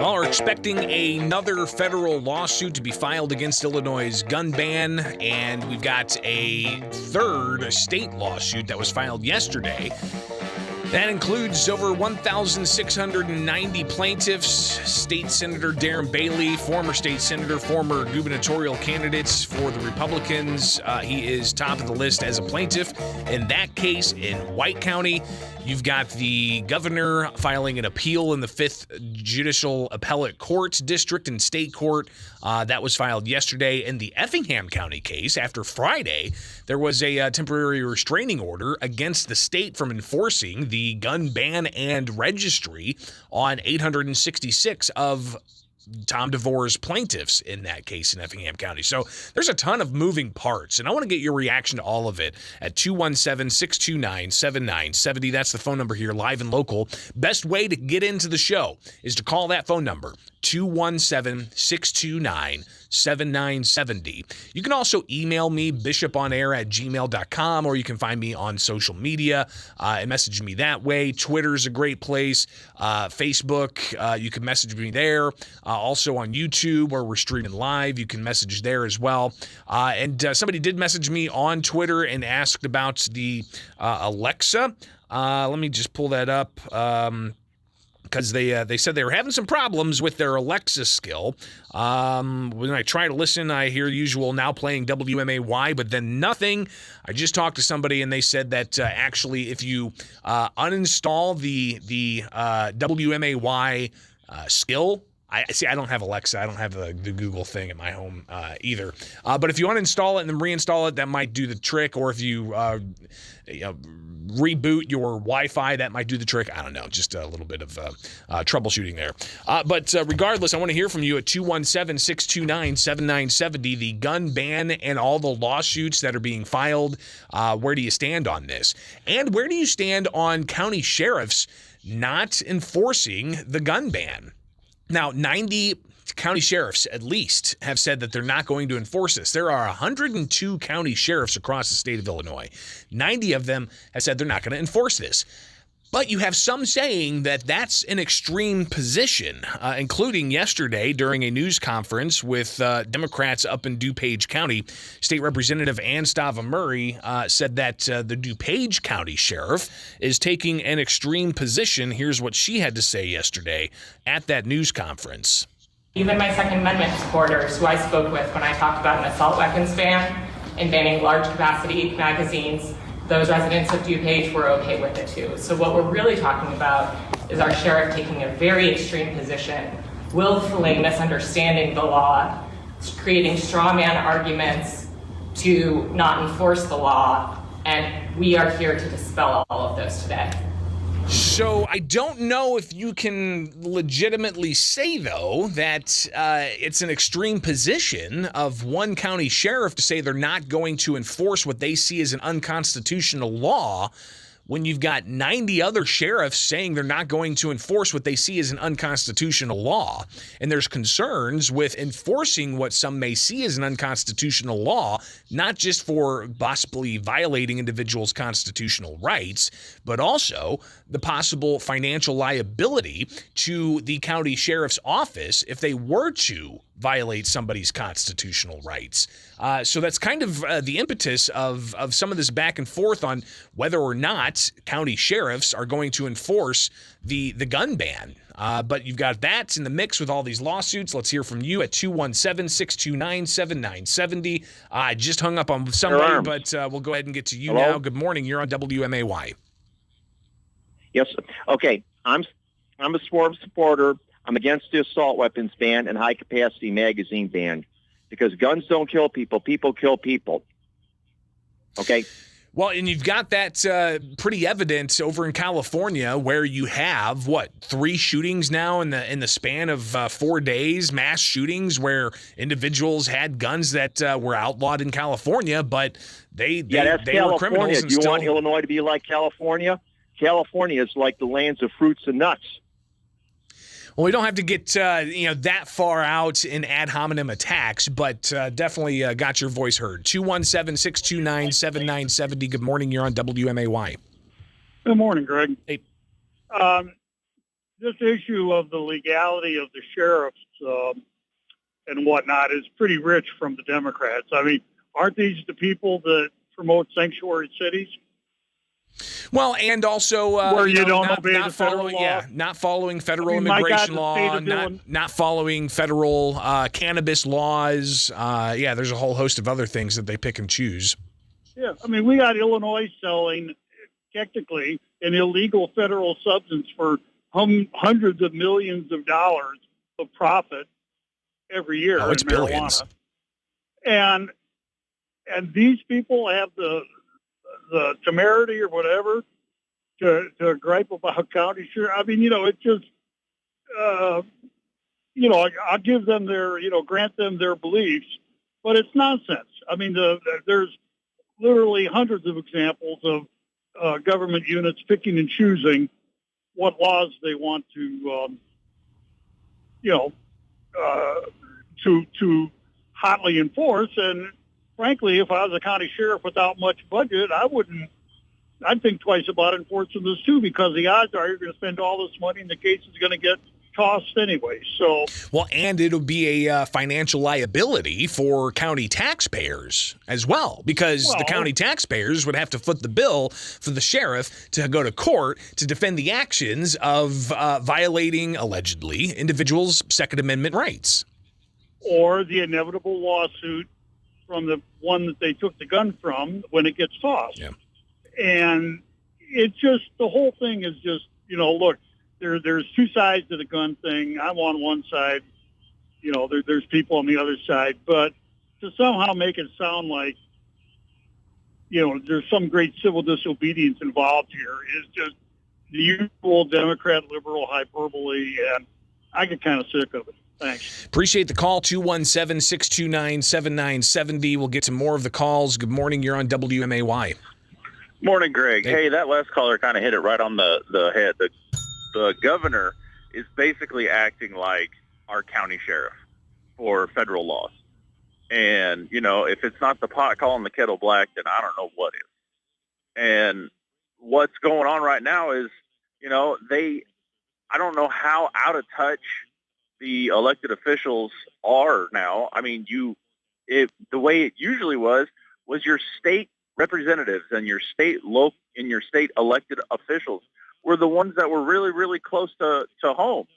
Well, we're expecting another federal lawsuit to be filed against Illinois' gun ban, and we've got a third state lawsuit that was filed yesterday. That includes over 1,690 plaintiffs, State Senator Darren Bailey, former state senator, former gubernatorial candidates for the Republicans. He is top of the list as a plaintiff. In that case, in White County, you've got the governor filing an appeal in the 5th Judicial Appellate Court District and State Court. That was filed yesterday. In the Effingham County case, after Friday, there was a temporary restraining order against the state from enforcing the gun ban and registry on 866 of Tom DeVore's plaintiffs in that case in Effingham County. So there's a ton of moving parts, and I want to get your reaction to all of it at 217-629-7970. That's the phone number here, live and local. Best way to get into the show is to call that phone number, 217-629-7970. You can also email me, bishoponair@gmail.com, or you can find me on social media and message me that way. Twitter's a great place. Facebook, you can message me there. Also on YouTube, where we're streaming live, you can message there as well. And somebody did message me on Twitter and asked about the Alexa. Let me just pull that up. Because they said they were having some problems with their Alexa skill. When I try to listen, I hear usual now playing WMAY, but then nothing. I just talked to somebody, and they said that actually if you uninstall the WMAY skill, I don't have Alexa. I don't have the Google thing at my home either. But if you uninstall it and then reinstall it, that might do the trick. Or if you reboot your Wi-Fi, that might do the trick. I don't know. Just a little bit of troubleshooting there. But regardless, I want to hear from you at 217-629-7970. The gun ban and all the lawsuits that are being filed. Where do you stand on this? And where do you stand on county sheriffs not enforcing the gun ban? Now, 90 county sheriffs, at least, have said that they're not going to enforce this. There are 102 county sheriffs across the state of Illinois. 90 of them have said they're not going to enforce this. But you have some saying that that's an extreme position, including yesterday during a news conference with Democrats up in DuPage County. State Representative Anstava Murray said that the DuPage County Sheriff is taking an extreme position. Here's what she had to say yesterday at that news conference. Even my Second Amendment supporters, who I spoke with when I talked about an assault weapons ban and banning large capacity magazines, those residents of DuPage were okay with it too. So what we're really talking about is our sheriff taking a very extreme position, willfully misunderstanding the law, creating straw man arguments to not enforce the law, and we are here to dispel all of those today. So I don't know if you can legitimately say, though, that it's an extreme position of one county sheriff to say they're not going to enforce what they see as an unconstitutional law when you've got 90 other sheriffs saying they're not going to enforce what they see as an unconstitutional law. And there's concerns with enforcing what some may see as an unconstitutional law, not just for possibly violating individuals' constitutional rights, but also the possible financial liability to the county sheriff's office if they were to violate somebody's constitutional rights. So that's kind of the impetus of some of this back and forth on whether or not county sheriffs are going to enforce the gun ban. But you've got that in the mix with all these lawsuits. Let's hear from you at 217-629-7970. I just hung up on somebody, but we'll go ahead and get to you now. Good morning. You're on WMAY. Yes. Okay. I'm a Swarm supporter. I'm against the assault weapons ban and high-capacity magazine ban because guns don't kill people. People kill people. Okay? Well, and you've got that pretty evident over in California where you have, 3 shootings now in the span of 4 days, mass shootings where individuals had guns that were outlawed in California, but they were criminals. Do you want Illinois to be like California? California is like the lands of fruits and nuts. Well, we don't have to get that far out in ad hominem attacks, but definitely got your voice heard. 217-629-7970. Good morning. You're on WMAY. Good morning, Greg. Hey. this issue of the legality of the sheriffs and whatnot is pretty rich from the Democrats. I mean, aren't these the people that promote sanctuary cities? Well, and also Where you don't not, obey not the federal following, law? yeah, not following federal my God, immigration the law, state of not following federal cannabis laws. Yeah, there's a whole host of other things that they pick and choose. Yeah, I mean, we got Illinois selling technically an illegal federal substance for hundreds of millions of dollars of profit every year Oh, it's in marijuana. billions. And these people have the temerity or whatever to gripe about county sheriff. I mean, it just, I'll give them their, grant them their beliefs, but it's nonsense. I mean, there's literally hundreds of examples of government units picking and choosing what laws they want to, to hotly enforce. And frankly, if I was a county sheriff without much budget, I'd think twice about enforcing this too, because the odds are you're going to spend all this money and the case is going to get tossed anyway. So, well, and it'll be a financial liability for county taxpayers as well, because the county taxpayers would have to foot the bill for the sheriff to go to court to defend the actions of violating, allegedly, individuals' Second Amendment rights. Or the inevitable lawsuit from the one that they took the gun from when it gets tossed. Yeah. And it's just, the whole thing is just, look, there's two sides to the gun thing. I'm on one side, there's people on the other side, but to somehow make it sound like, there's some great civil disobedience involved here is just the usual Democrat liberal hyperbole, and I get kind of sick of it. Thanks. Appreciate the call, 217-629-7970. We'll get to more of the calls. Good morning. You're on WMAY. Morning, Greg. Hey, that last caller kind of hit it right on the head. The governor is basically acting like our county sheriff for federal laws. And, if it's not the pot calling the kettle black, then I don't know what is. And what's going on right now is, I don't know how out of touch the elected officials are now. I mean, the way it usually was your state representatives and your state elected officials were the ones that were really, really close to home.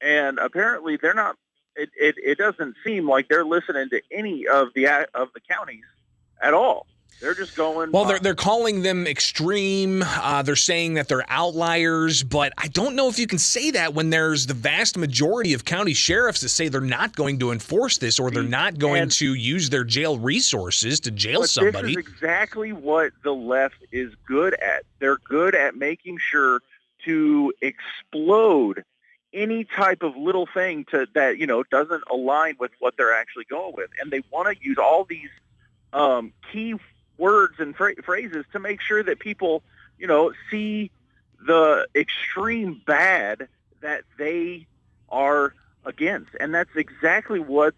And apparently they're not, it doesn't seem like they're listening to any of the counties at all. They're just going. Well, they're calling them extreme. They're saying that they're outliers, but I don't know if you can say that when there's the vast majority of county sheriffs that say they're not going to enforce this, or they're not going to use their jail resources to jail somebody. This is exactly what the left is good at. They're good at making sure to explode any type of little thing that doesn't align with what they're actually going with, and they want to use all these key words and phrases to make sure that people, see the extreme bad that they are against. And that's exactly what's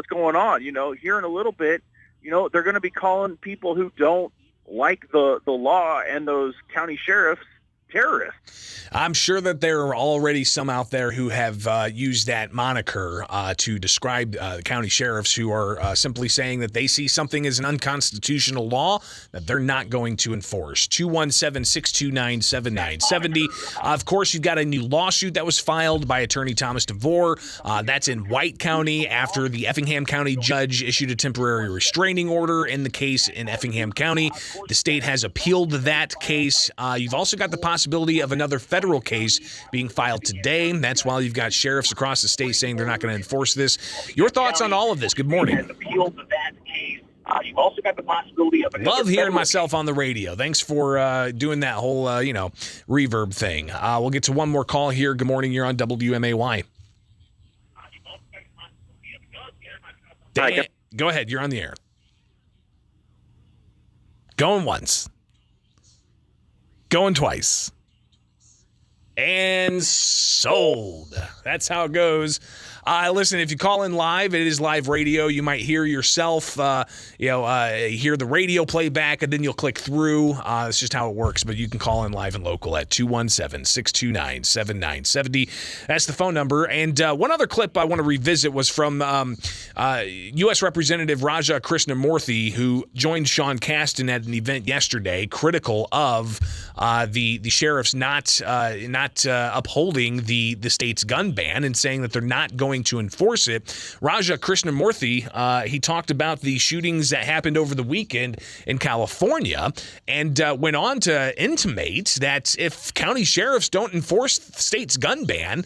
going on. Here in a little bit, they're going to be calling people who don't like the law and those county sheriffs terrorists. I'm sure that there are already some out there who have used that moniker to describe county sheriffs who are simply saying that they see something as an unconstitutional law that they're not going to enforce. 217-629-7970. Of course, you've got a new lawsuit that was filed by attorney Thomas DeVore. That's in White County after the Effingham County judge issued a temporary restraining order in the case in Effingham County. The state has appealed that case. You've also got the possibility of another federal case being filed today. That's while you've got sheriffs across the state saying they're not going to enforce this. Your thoughts on all of this? Good morning. You've also got the possibility of Love hearing myself on the radio. Thanks for doing that whole, reverb thing. We'll get to one more call here. Good morning. You're on WMAY. Dan, go ahead. You're on the air. Going once. Going twice. and sold. That's how it goes. Listen, if you call in live, it is live radio. You might hear yourself, hear the radio playback, and then you'll click through. It's just how it works. But you can call in live and local at 217-629-7970. That's the phone number. And one other clip I want to revisit was from U.S. Representative Raja Krishnamurthy, who joined Sean Casten at an event yesterday, critical of the sheriffs not upholding the state's gun ban and saying that they're not going to enforce it. Raja Krishnamurthy, he talked about the shootings that happened over the weekend in California and went on to intimate that if county sheriffs don't enforce the state's gun ban,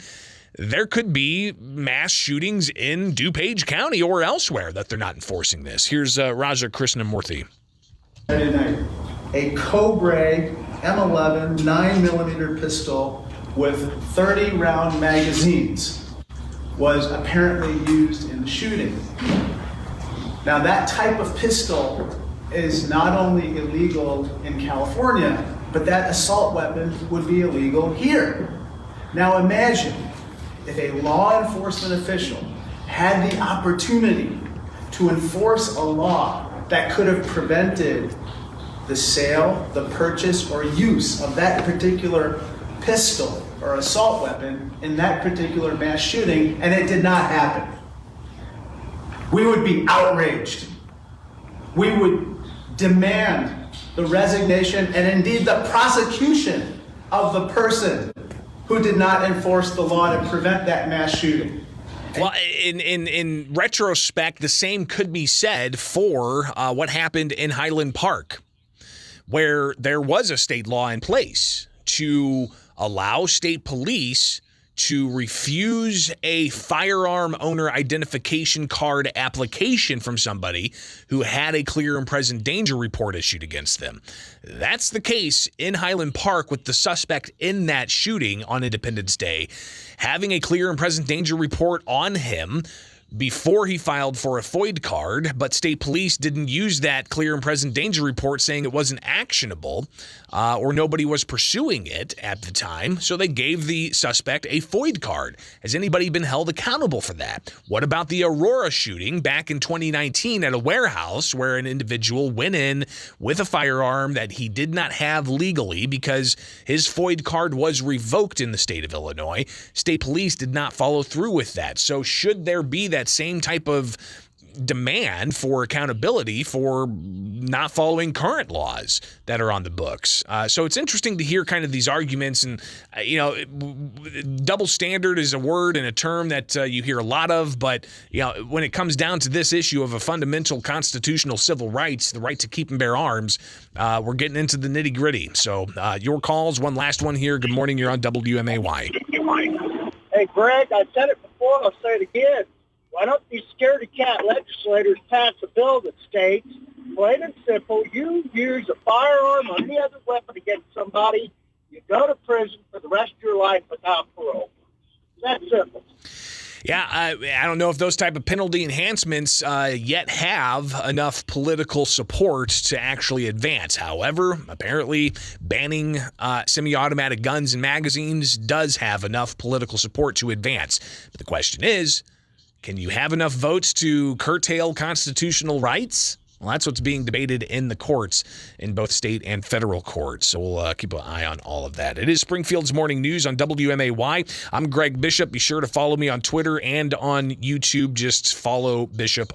there could be mass shootings in DuPage County or elsewhere that they're not enforcing this. Here's Raja Krishnamurthy. Saturday night, a Cobra M11 9mm pistol with 30-round magazines was apparently used in the shooting. Now that type of pistol is not only illegal in California, but that assault weapon would be illegal here. Now imagine if a law enforcement official had the opportunity to enforce a law that could have prevented the sale, the purchase, or use of that particular pistol or assault weapon in that particular mass shooting, and it did not happen. We would be outraged. We would demand the resignation and indeed the prosecution of the person who did not enforce the law to prevent that mass shooting. Well, in retrospect, the same could be said for what happened in Highland Park, where there was a state law in place to allow state police to refuse a firearm owner identification card application from somebody who had a clear and present danger report issued against them. That's the case in Highland Park with the suspect in that shooting on Independence Day having a clear and present danger report on him before he filed for a FOID card, but state police didn't use that clear and present danger report, saying it wasn't actionable or nobody was pursuing it at the time, so they gave the suspect a FOID card. Has anybody been held accountable for that? What about the Aurora shooting back in 2019 at a warehouse where an individual went in with a firearm that he did not have legally because his FOID card was revoked in the state of Illinois? State police did not follow through with that. So should there be that same type of demand for accountability for not following current laws that are on the books? So it's interesting to hear kind of these arguments, and double standard is a word and a term that you hear a lot of, but when it comes down to this issue of a fundamental constitutional civil rights, the right to keep and bear arms, we're getting into the nitty gritty. So your calls, one last one here. Good morning. You're on WMAY. Hey, Greg, I said it before. I'll say it again. Why don't these scaredy-cat legislators pass a bill that states, plain and simple, you use a firearm or any other weapon against somebody, you go to prison for the rest of your life without parole. That's simple. Yeah, I don't know if those type of penalty enhancements yet have enough political support to actually advance. However, apparently banning semi-automatic guns and magazines does have enough political support to advance. But the question is, can you have enough votes to curtail constitutional rights? Well, that's what's being debated in the courts, in both state and federal courts. So we'll keep an eye on all of that. It is Springfield's Morning News on WMAY. I'm Greg Bishop. Be sure to follow me on Twitter and on YouTube. Just follow Bishop